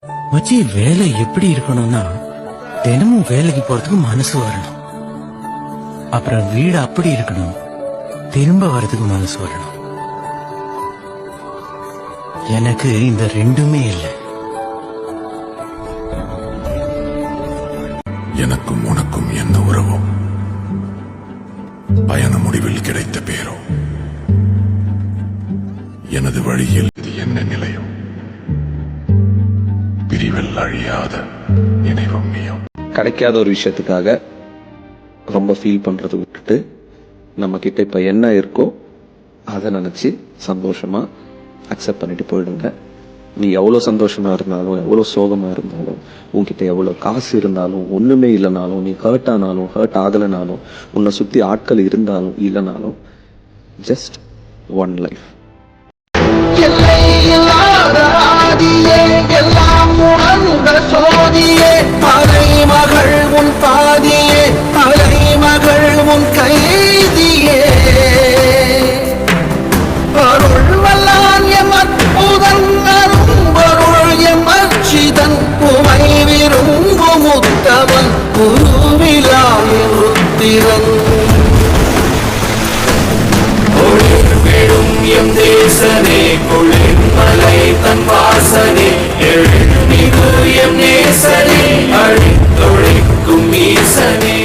மச்சி வேலை எப்படி இருக்கணும்னா தினமும் வேலைக்கு போறதுக்கு மனசு வரணும். அப்புறம் வீடு அப்படி இருக்கணும், திரும்ப வர்றதுக்கு மனசு வரணும். எனக்கு இந்த ரெண்டுமே இல்லை. எனக்கும் உனக்கும் என்ன உறவோ, பயண முடிவில் கிடைத்த பேரோ, எனது வழியில் இது என்ன நிலையோ, பிரிவில் அழியாத நினைவும் நீயும். கிடைக்காத ஒரு விஷயத்துக்காக ரொம்ப ஃபீல் பண்றதை விட்டுட்டு நம்ம கிட்ட இப்ப என்ன இருக்கோ அதை நினைச்சு சந்தோஷமா அக்செப்ட் பண்ணிட்டு போயிடுங்க. நீ எவ்வளவு சந்தோஷமா இருந்தாலும், எவ்வளவு சோகமா இருந்தாலும், உன்கிட்ட எவ்வளவு காசு இருந்தாலும், ஒண்ணுமே இல்லைனாலும், நீ ஹர்ட் ஆனாலும், ஹர்ட் ஆகலைனாலும், உன்னை சுத்தி ஆட்கள் இருந்தாலும் இல்லைனாலும், ஜஸ்ட் ஒன் லைஃப். மகள் உன் பாதியே, மகள் உன் கைதியே, அருள் வல்லான் எம் அற்புதன், அரும்பொருள் எம் அச்சிதன், உமை விரும்பும் உத்தமன், குருவிலாய் ருத்திரன். ஒளிர் விடும் எம் தேசனே, குளிர் மலை தன் வாசனே, எழுமிகு எம் நேசனே, அழித்தொழிக்கும் ஈசனே.